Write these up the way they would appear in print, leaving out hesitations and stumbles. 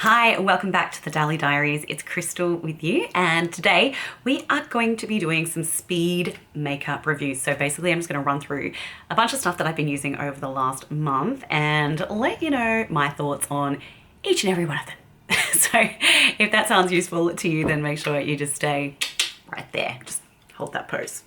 Hi, welcome back to the Daily Diaries. It's Crystal with you, and today we are going to be doing some speed makeup reviews. So basically I'm just going to run through a bunch of stuff that I've been using over the last month and let you know my thoughts on each and every one of them. So if that sounds useful to you, then make sure you just stay right there. Just hold that pose.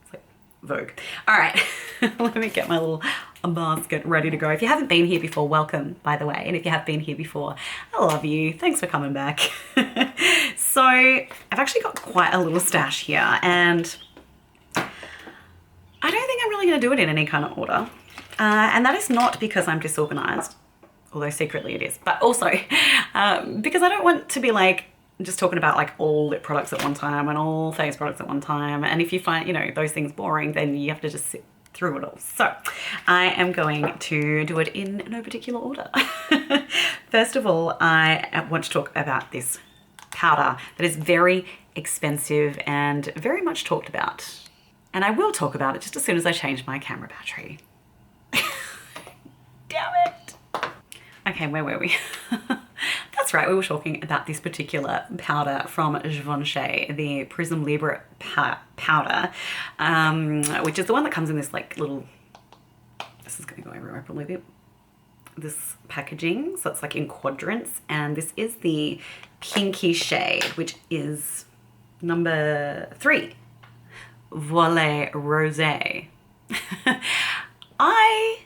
It's like Vogue. All right, let me get my little basket ready to go. If you haven't been here before, welcome, by the way. And if you have been here before, I love you. Thanks for coming back. So I've actually got quite a little stash here, and I don't think I'm really going to do it in any kind of order. And that is not because I'm disorganized, although secretly it is, but also because I don't want to be like just talking about like all lip products at one time and all face products at one time. And if you find, you know, those things boring, then you have to just sit through it all. So I am going to do it in no particular order. First of all, I want to talk about this powder that is very expensive and very much talked about. And I will talk about it just as soon as I change my camera battery. Damn it. Okay, where were we? That's right, we were talking about this particular powder from Givenchy, the Prisme Libre powder, which is the one that comes in this like little, this is going to go everywhere probably, this packaging, so it's like in quadrants, and this is the pinky shade, which is number 3, Voile Rosé. I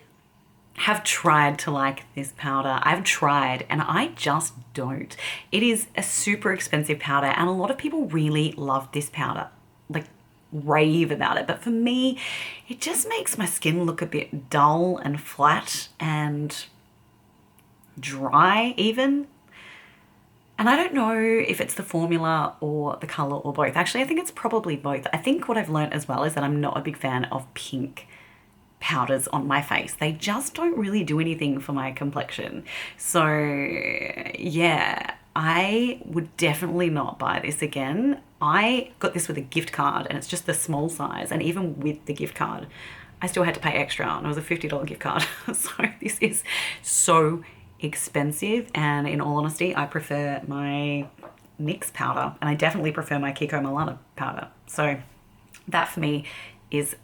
have tried to like this powder. I've tried and I just don't. It is a super expensive powder and a lot of people really love this powder, like rave about it. But for me, it just makes my skin look a bit dull and flat and dry even. And I don't know if it's the formula or the color or both. Actually, I think it's probably both. I think what I've learned as well is that I'm not a big fan of pink powders on my face. They just don't really do anything for my complexion. So yeah, I would definitely not buy this again. I got this with a gift card and it's just the small size, and even with the gift card I still had to pay extra, and it was a $50 gift card. So this is so expensive, and in all honesty I prefer my NYX powder, and I definitely prefer my Kiko Milano powder. So that for me is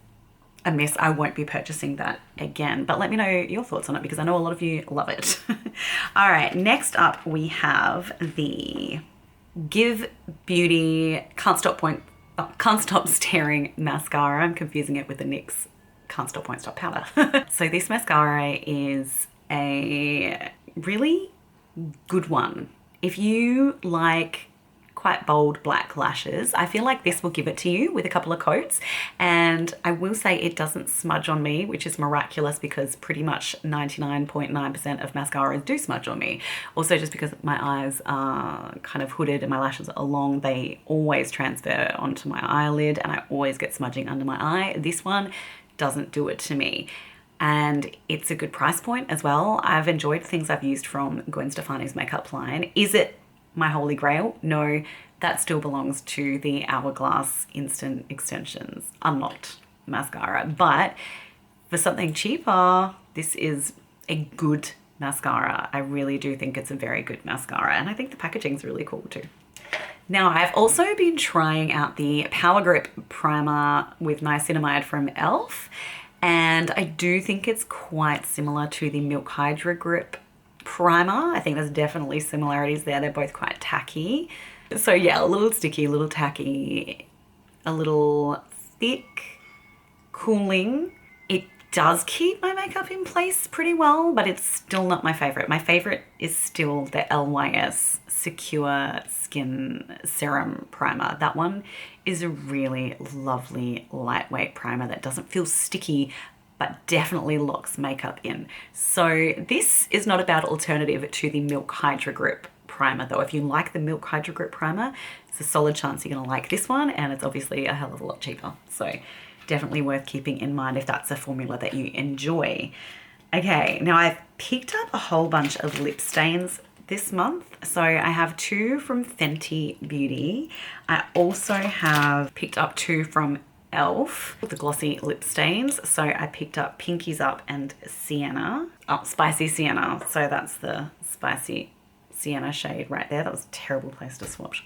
a miss. I won't be purchasing that again, but let me know your thoughts on it because I know a lot of you love it. All right, next up we have the Give Beauty Can't Stop Staring mascara. I'm confusing it with the NYX Can't Stop Won't Stop powder. So this mascara is a really good one. If you like quite bold black lashes, I feel like this will give it to you with a couple of coats. And I will say it doesn't smudge on me, which is miraculous because pretty much 99.9% of mascaras do smudge on me. Also, just because my eyes are kind of hooded and my lashes are long, they always transfer onto my eyelid and I always get smudging under my eye. This one doesn't do it to me. And it's a good price point as well. I've enjoyed things I've used from Gwen Stefani's makeup line. Is it my holy grail? No, that still belongs to the Hourglass Instant Extensions Unlocked mascara. But for something cheaper, this is a good mascara. I really do think it's a very good mascara, and I think the packaging's really cool too. Now, I've also been trying out the Power Grip Primer with Niacinamide from e.l.f. And I do think it's quite similar to the Milk Hydra Grip Primer. I think there's definitely similarities there. They're both quite tacky. So yeah, a little sticky, a little tacky, a little thick, cooling. It does keep my makeup in place pretty well, but it's still not my favorite. My favorite is still the LYS Secure Skin Serum Primer. That one is a really lovely lightweight primer that doesn't feel sticky, but definitely locks makeup in. So this is not a bad alternative to the Milk Hydra Grip Primer though. If you like the Milk Hydra Grip Primer, it's a solid chance you're gonna like this one, and it's obviously a hell of a lot cheaper. So definitely worth keeping in mind if that's a formula that you enjoy. Okay, now I've picked up a whole bunch of lip stains this month. So I have 2 from Fenty Beauty. I also have picked up 2 from e.l.f. the Glossy Lip Stains. So I picked up Pinkies Up and Sienna. Oh, Spicy Sienna. So that's the spicy sienna shade right there. That was a terrible place to swatch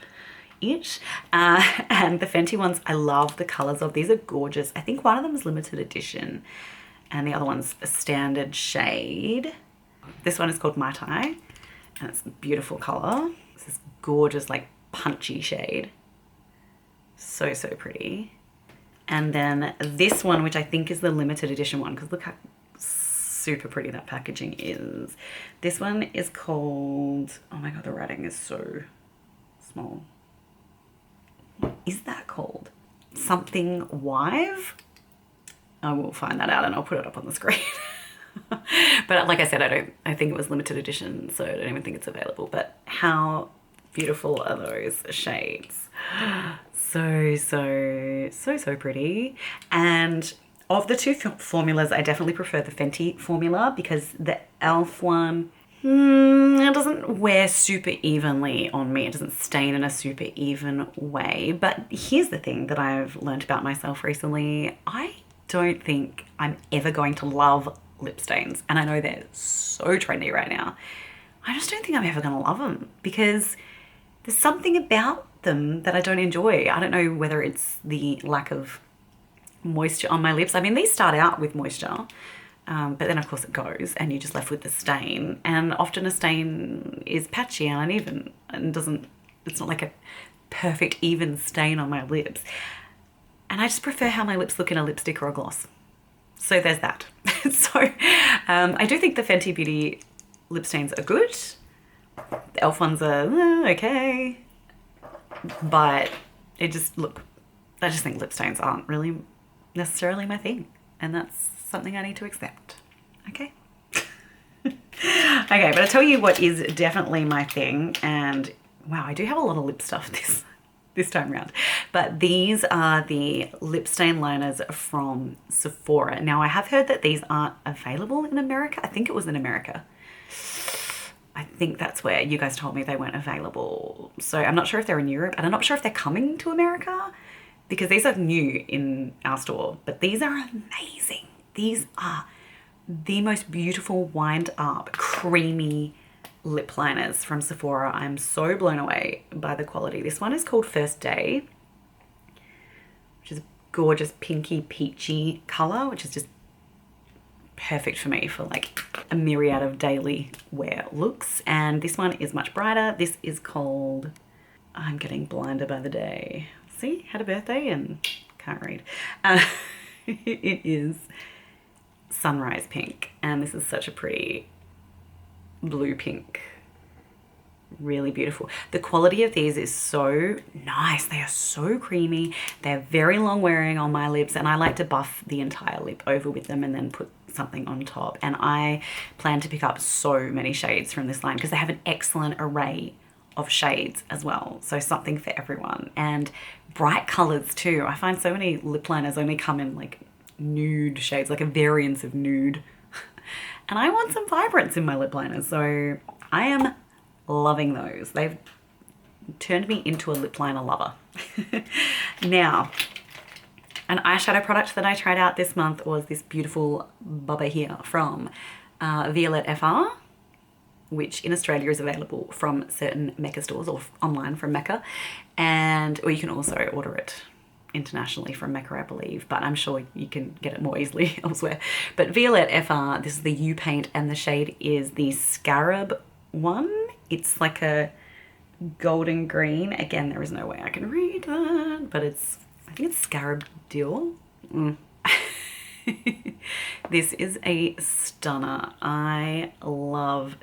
it. And the Fenty ones, I love the colors of. These are gorgeous. I think one of them is limited edition and the other one's a standard shade. This one is called Mai Tai and it's a beautiful color. It's this gorgeous, like punchy shade. So, so pretty. And then this one, which I think is the limited edition one, because look how super pretty that packaging is. This one is called, oh my God, the writing is so small. What is that called? Something Wive? I will find that out and I'll put it up on the screen. But like I said, I think it was limited edition, so I don't even think it's available. But how beautiful are those shades? So, so, so, so pretty. And of the two formulas, I definitely prefer the Fenty formula because the e.l.f. one, it doesn't wear super evenly on me. It doesn't stain in a super even way. But here's the thing that I've learned about myself recently. I don't think I'm ever going to love lip stains. And I know they're so trendy right now. I just don't think I'm ever going to love them because there's something about them that I don't enjoy. I don't know whether it's the lack of moisture on my lips. I mean, these start out with moisture, but then of course it goes and you're just left with the stain. And often a stain is patchy and uneven and it's not like a perfect even stain on my lips. And I just prefer how my lips look in a lipstick or a gloss. So there's that. So I do think the Fenty Beauty lip stains are good. The e.l.f. ones are okay. But I just think lip stains aren't really necessarily my thing. And that's something I need to accept. Okay? Okay, but I'll tell you what is definitely my thing. And wow, I do have a lot of lip stuff this time around. But these are the lip stain liners from Sephora. Now, I have heard that these aren't available in America. I think it was in America. I think that's where you guys told me they weren't available. So I'm not sure if they're in Europe and I'm not sure if they're coming to America because these are new in our store, but these are amazing. These are the most beautiful wind up, creamy lip liners from Sephora. I'm so blown away by the quality. This one is called First Day, which is a gorgeous pinky peachy color, which is just perfect for me for like a myriad of daily wear looks. And this one is much brighter. This is called, I'm getting blinder by the day. See, had a birthday and can't read. It is Sunrise Pink. And this is such a pretty blue pink. Really beautiful. The quality of these is so nice. They are so creamy. They're very long wearing on my lips and I like to buff the entire lip over with them and then put something on top. And I plan to pick up so many shades from this line because they have an excellent array of shades as well. So something for everyone and bright colors too. I find so many lip liners only come in like nude shades, like a variance of nude. And I want some vibrance in my lip liners. So I am loving those. They've turned me into a lip liner lover. Now, an eyeshadow product that I tried out this month was this beautiful Bubba here from Violet FR, which in Australia is available from certain Mecca stores or online from Mecca. Or you can also order it internationally from Mecca, I believe, but I'm sure you can get it more easily elsewhere. But Violet FR, this is the U paint and the shade is the Scarab one. It's like a golden green. Again, there is no way I can read that, but I think it's Scarab Dior. This is a stunner. I love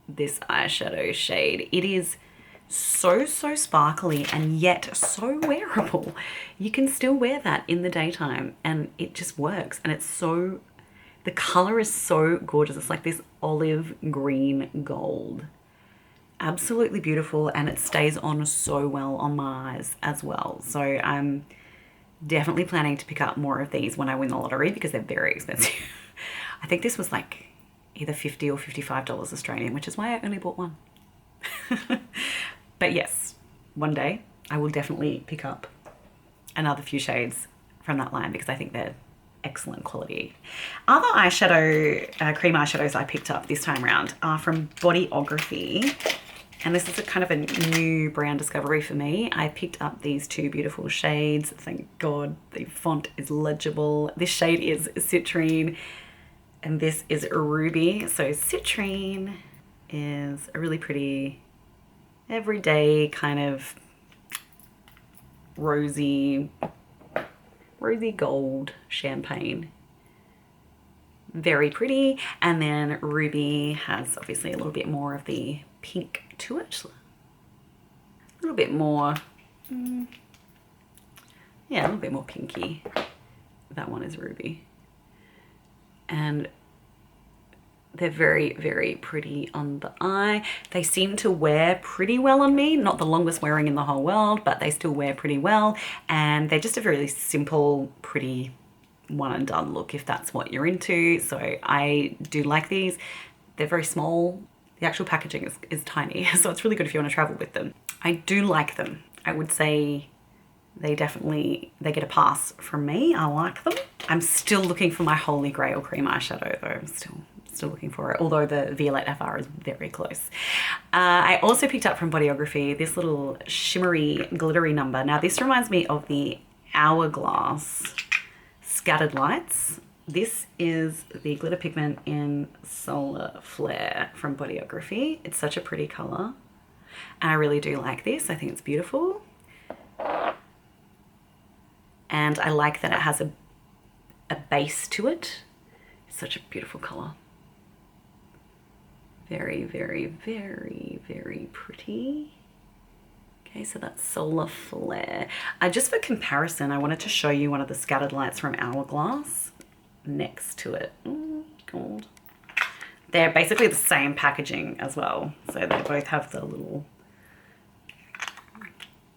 this eyeshadow shade. It is so sparkly and yet so wearable. You can still wear that in the daytime and it just works. And the color is so gorgeous. It's like this olive green gold. Absolutely beautiful, and it stays on so well on my eyes as well. So I'm definitely planning to pick up more of these when I win the lottery because they're very expensive. I think this was like either $50 or $55 Australian, which is why I only bought one. But yes, one day I will definitely pick up another few shades from that line because I think they're excellent quality. Other eyeshadow, cream eyeshadows I picked up this time around are from Bodyography. And this is a kind of a new brand discovery for me. I picked up these two beautiful shades. Thank God the font is legible. This shade is Citrine and this is Ruby. So Citrine is a really pretty, everyday kind of rosy gold champagne. Very pretty. And then Ruby has obviously a little bit more of the pink to it. A little bit more, yeah, a little bit more pinky. That one is Ruby. And they're very, very pretty on the eye. They seem to wear pretty well on me. Not the longest wearing in the whole world, but they still wear pretty well. And they're just a very simple, pretty one and done look if that's what you're into. So I do like these. They're very small. The actual packaging is tiny, so it's really good if you want to travel with them. I do like them. I would say they get a pass from me. I like them. I'm still looking for my Holy Grail cream eyeshadow though. I'm still looking for it, although the Violette FR is very close. I also picked up from Bodyography this little shimmery glittery number. Now this reminds me of the Hourglass Scattered Lights. This is the glitter pigment in Solar Flare from Bodyography. It's such a pretty color. And I really do like this. I think it's beautiful. And I like that it has a base to it. It's such a beautiful color. Very, very, very, very pretty. Okay, so that's Solar Flare. Just for comparison, I wanted to show you one of the Scattered Lights from Hourglass next to it. Oh, God. They're basically the same packaging as well. So they both have the little,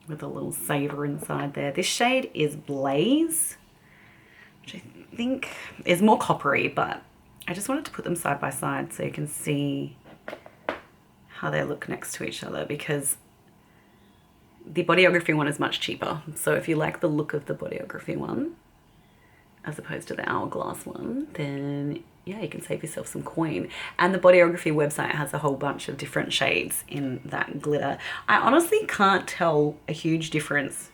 with a little saver inside there. This shade is Blaze, which I think is more coppery, but I just wanted to put them side by side so you can see how they look next to each other, because the Bodyography one is much cheaper. So if you like the look of the Bodyography one as opposed to the Hourglass one, then yeah, you can save yourself some coin. And the Bodyography website has a whole bunch of different shades in that glitter. I honestly can't tell a huge difference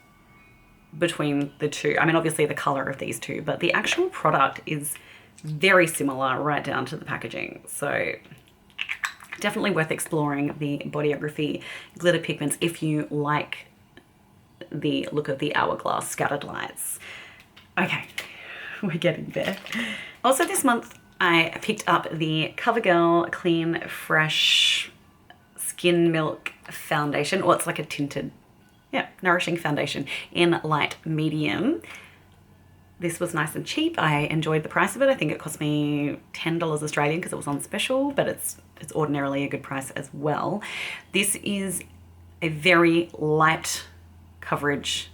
between the two. I mean, obviously the color of these two, but the actual product is very similar right down to the packaging. So definitely worth exploring the Bodyography glitter pigments if you like the look of the Hourglass Scattered Lights. Okay, we're getting there. Also this month, I picked up the Covergirl Clean Fresh Skin Milk Foundation, or it's like a tinted, yeah, nourishing foundation in light medium. This was nice and cheap. I enjoyed the price of it. I think it cost me $10 Australian because it was on special, but it's ordinarily a good price as well. This is a very light coverage,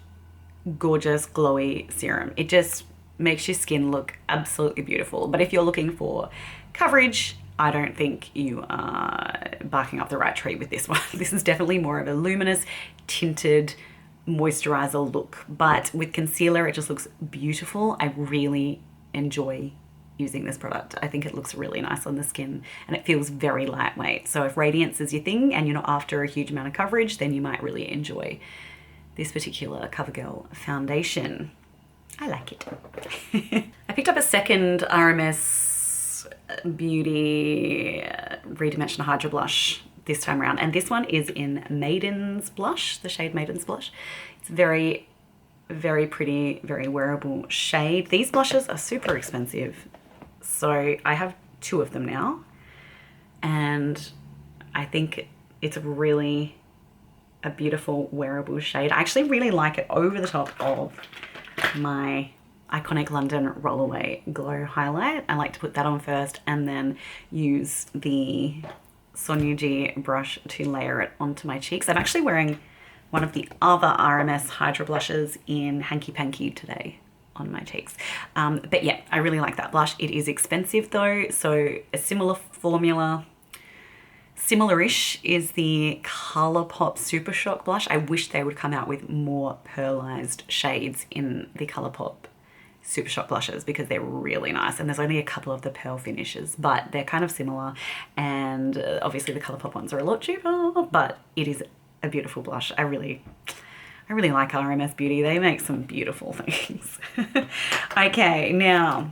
gorgeous, glowy serum. It just makes your skin look absolutely beautiful. But if you're looking for coverage, I don't think you are barking up the right tree with this one. This is definitely more of a luminous, tinted moisturizer look, but with concealer, it just looks beautiful. I really enjoy using this product. I think it looks really nice on the skin and it feels very lightweight. So if radiance is your thing and you're not after a huge amount of coverage, then you might really enjoy this particular Covergirl foundation. I like it. I picked up a second RMS Beauty ReDimension Hydra blush this time around, and this one is in Maiden's Blush, the shade Maiden's Blush. It's very, very pretty, very wearable shade. These blushes are super expensive, so I have two of them now, and I think it's really a beautiful wearable shade. I actually really like it over the top of my Iconic London Rollaway Glow Highlight. I like to put that on first and then use the Sonia G brush to layer it onto my cheeks. I'm actually wearing one of the other RMS Hydra blushes in Hanky Panky today on my cheeks. But yeah, I really like that blush. It is expensive though, so a similar formula, similar-ish, is the Colourpop Super Shock blush. I wish they would come out with more pearlized shades in the Colourpop Super Shock blushes because they're really nice, and there's only a couple of the pearl finishes, but they're kind of similar, and obviously the Colourpop ones are a lot cheaper, but it is a beautiful blush. I really like RMS Beauty. They make some beautiful things. Okay, now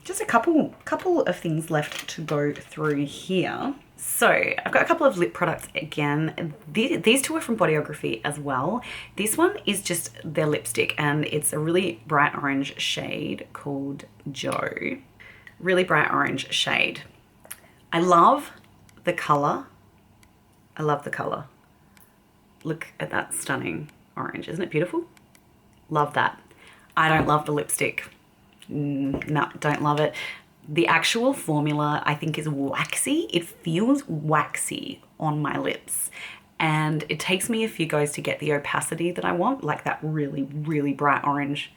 just a couple of things left to go through here. So I've got a couple of lip products again. These two are from Bodyography as well. This one is just their lipstick, and it's a really bright orange shade called Joe. Really bright orange shade. I love the color. I love the color. Look at that stunning orange. Isn't it beautiful? Love that. I don't love the lipstick. No, don't love it. The actual formula I think is waxy. It feels waxy on my lips, and it takes me a few goes to get the opacity that I want, like that really, really bright orange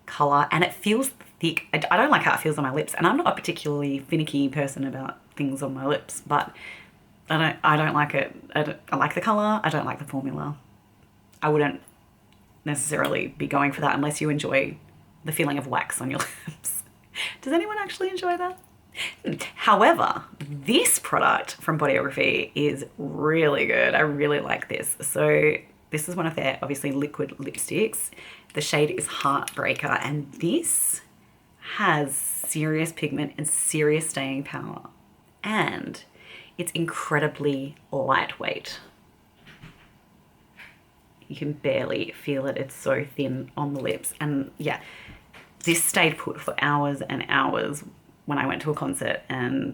color, and it feels thick. I don't like how it feels on my lips, and I'm not a particularly finicky person about things on my lips, but I don't like it. I like the color. I don't like the formula. I wouldn't necessarily be going for that unless you enjoy the feeling of wax on your lips. Does anyone actually enjoy that? However, this product from Bodyography is really good. I really like this. So this is one of their obviously liquid lipsticks. The shade is Heartbreaker, and this has serious pigment and serious staying power, and it's incredibly lightweight. You can barely feel it. It's so thin on the lips, and yeah, this stayed put for hours and hours when I went to a concert, and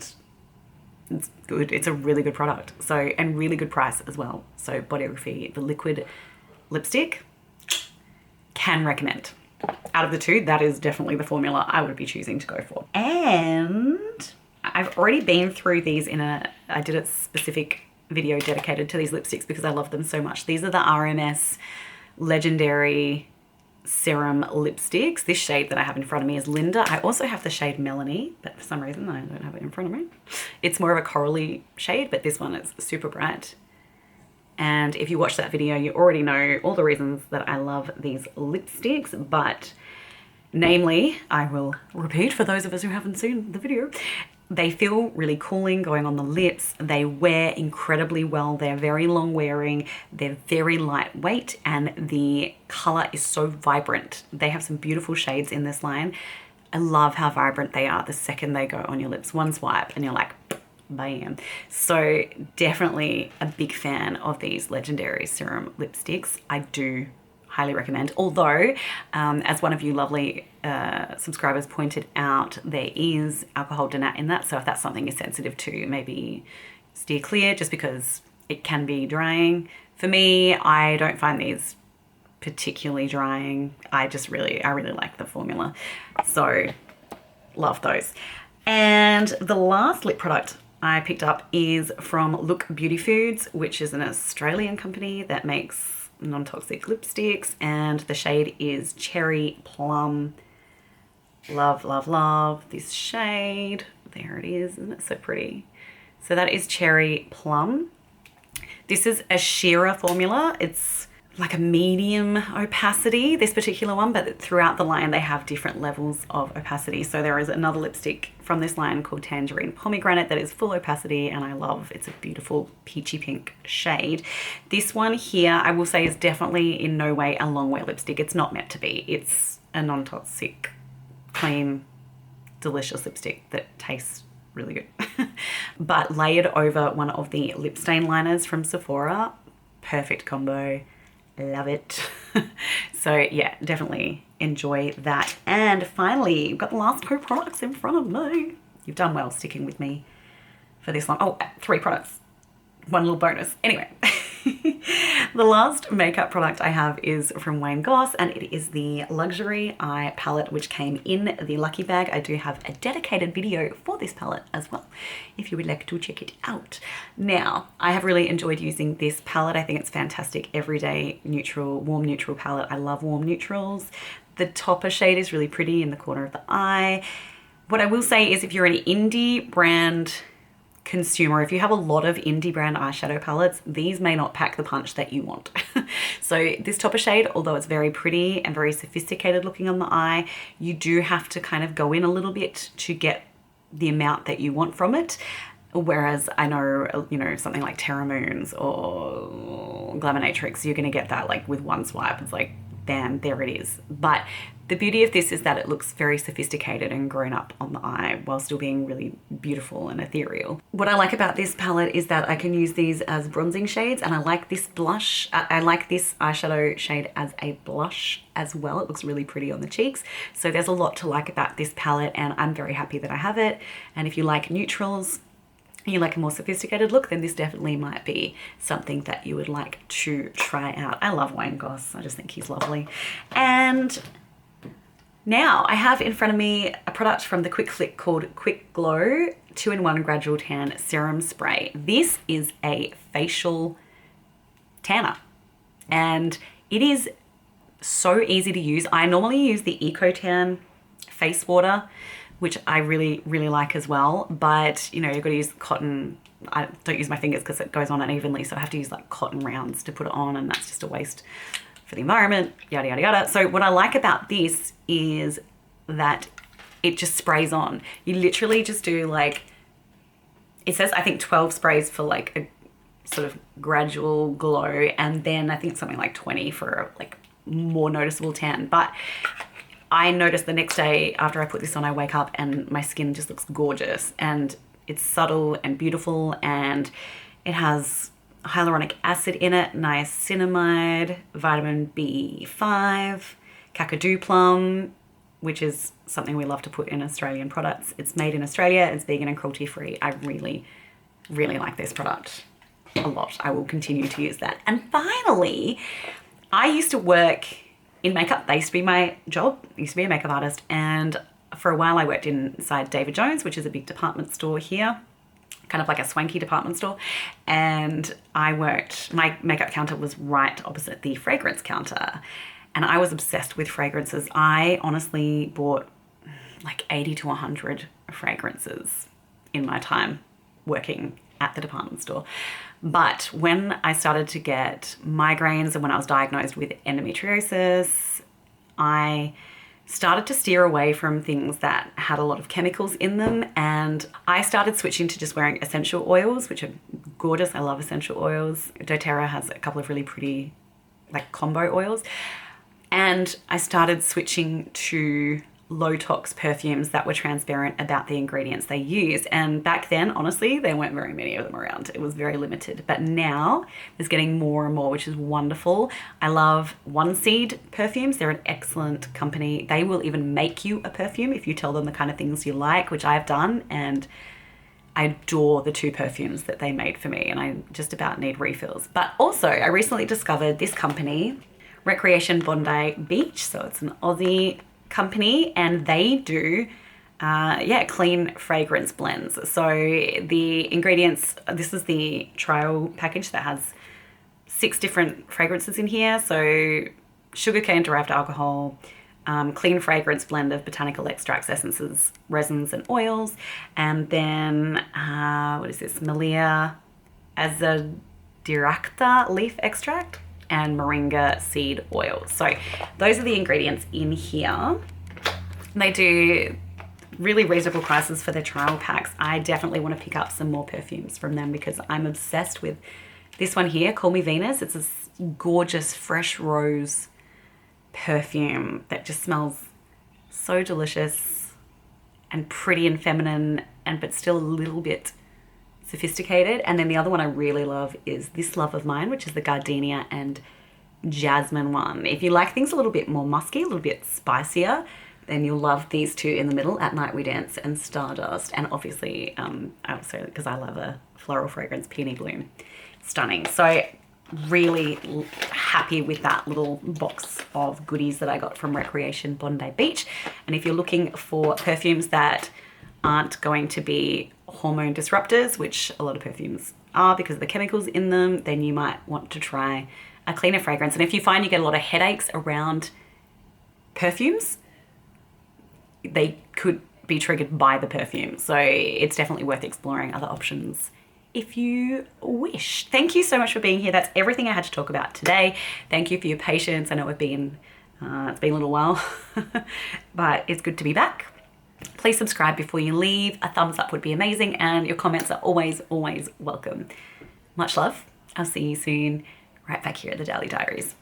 it's good. It's a really good product. So, and really good price as well. So Bodyography, the liquid lipstick, can recommend. Out of the two, that is definitely the formula I would be choosing to go for. And I've already been through these I did a specific video dedicated to these lipsticks because I love them so much. These are the RMS Legendary Serum lipsticks. This shade that I have in front of me is Linda. I also have the shade Melanie, but for some reason I don't have it in front of me. It's more of a corally shade, but this one is super bright. And if you watch that video, you already know all the reasons that I love these lipsticks, but namely, I will repeat for those of us who haven't seen the video, they feel really cooling going on the lips. They wear incredibly well. They're very long wearing. They're very lightweight, and the color is so vibrant. They have some beautiful shades in this line. I love how vibrant they are the second they go on your lips. One swipe and you're like, bam. So definitely a big fan of these Legendary Serum lipsticks. I do highly recommend. Although, as one of you lovely subscribers pointed out, there is alcohol denat in that. So if that's something you're sensitive to, maybe steer clear, just because it can be drying. For me, I don't find these particularly drying. I really like the formula. So love those. And the last lip product I picked up is from Look Beautifood, which is an Australian company that makes non-toxic lipsticks, and the shade is Cherry Plum. Love, love, love this shade. There it is. Isn't it so pretty? So that is Cherry Plum. This is a sheerer formula. It's like a medium opacity, this particular one, but throughout the line they have different levels of opacity. So there is another lipstick from this line called Tangerine Pomegranate that is full opacity, and I love, it's a beautiful peachy pink shade. This one here, I will say, is definitely in no way a long wear lipstick. It's not meant to be. It's a non-toxic, clean, delicious lipstick that tastes really good. But layered over one of the lip stain liners from Sephora, perfect combo. Love it. So yeah, definitely enjoy that. And finally, we've got the last two products in front of me. You've done well sticking with me for this long. Oh, 3 products. One little bonus. Anyway, the last makeup product I have is from Goss, and it is the Luxury Eye Palette, which came in the Lucky Bag. I do have a dedicated video for this palette as well, if you would like to check it out. Now, I have really enjoyed using this palette. I think it's fantastic. Everyday neutral, warm neutral palette. I love warm neutrals. The topper shade is really pretty in the corner of the eye. What I will say is if you're an indie brand consumer, if you have a lot of indie brand eyeshadow palettes, these may not pack the punch that you want. So this topper shade, although it's very pretty and very sophisticated looking on the eye, you do have to kind of go in a little bit to get the amount that you want from it. Whereas I know, you know, something like Terra Moons or Glamonatrix, you're going to get that like with one swipe. It's like, bam, there it is. But the beauty of this is that it looks very sophisticated and grown up on the eye while still being really beautiful and ethereal. What I like about this palette is that I can use these as bronzing shades, and I like this blush. I like this eyeshadow shade as a blush as well. It looks really pretty on the cheeks. So there's a lot to like about this palette, and I'm very happy that I have it. And if you like neutrals, you like a more sophisticated look, then this definitely might be something that you would like to try out. I love Wayne Goss. I just think he's lovely. And now I have in front of me a product from the Quick Flick called Quick Glow 2-in-1 Gradual Tan Serum Spray. This is a facial tanner, and it is so easy to use. I normally use the Eco Tan face water, which I really, really like as well. But, you know, you've got to use cotton. I don't use my fingers because it goes on unevenly, so I have to use like cotton rounds to put it on, and that's just a waste for the environment, yada, yada, yada. So what I like about this is that it just sprays on. You literally just do like, it says, I think 12 sprays for like a sort of gradual glow, and then I think something like 20 for a like more noticeable tan. But I noticed the next day after I put this on, I wake up and my skin just looks gorgeous, and it's subtle and beautiful, and it has hyaluronic acid in it, niacinamide, vitamin B5, kakadu plum, which is something we love to put in Australian products. It's made in Australia, it's vegan and cruelty free. I really, really like this product a lot. I will continue to use that. And finally, I used to work in makeup. That used to be my job. I used to be a makeup artist, and for a while I worked inside David Jones, which is a big department store here, kind of like a swanky department store. And my makeup counter was right opposite the fragrance counter, and I was obsessed with fragrances. I honestly bought like 80 to 100 fragrances in my time working at the department store. But when I started to get migraines and when I was diagnosed with endometriosis, I started to steer away from things that had a lot of chemicals in them, and I started switching to just wearing essential oils, which are gorgeous. I love essential oils. doTERRA has a couple of really pretty like combo oils, and I started switching to low tox perfumes that were transparent about the ingredients they use. And back then, honestly, there weren't very many of them around. It was very limited. But now there's getting more and more, which is wonderful. I love One Seed perfumes. They're an excellent company. They will even make you a perfume if you tell them the kind of things you like, which I've done. And I adore the 2 perfumes that they made for me, and I just about need refills. But also, I recently discovered this company, Recreation Bondi Beach. So it's an Aussie company, and they do clean fragrance blends. So the ingredients, this is the trial package that has 6 different fragrances in here. So sugarcane derived alcohol, clean fragrance blend of botanical extracts, essences, resins and oils, and then what is this, Melia azadirachta leaf extract and moringa seed oil. So those are the ingredients in here. They do really reasonable prices for their trial packs. I definitely want to pick up some more perfumes from them because I'm obsessed with this one here, Call Me Venus. It's this gorgeous fresh rose perfume that just smells so delicious and pretty and feminine, but still a little bit sophisticated. And then the other one I really love is This Love of Mine, which is the gardenia and jasmine one. If you like things a little bit more musky, a little bit spicier, then you'll love these 2 in the middle, At Night We Dance and Stardust. And obviously, also because I love a floral fragrance, Peony Bloom. Stunning. So really happy with that little box of goodies that I got from Recreation Bondi Beach. And if you're looking for perfumes that aren't going to be hormone disruptors, which a lot of perfumes are because of the chemicals in them, then you might want to try a cleaner fragrance. And if you find you get a lot of headaches around perfumes, they could be triggered by the perfume. So it's definitely worth exploring other options if you wish. Thank you so much for being here. That's everything I had to talk about today. Thank you for your patience. I know it's been a little while, but it's good to be back. Please subscribe before you leave. A thumbs up would be amazing, and your comments are always, always welcome. Much love. I'll see you soon right back here at the Daily Diaries.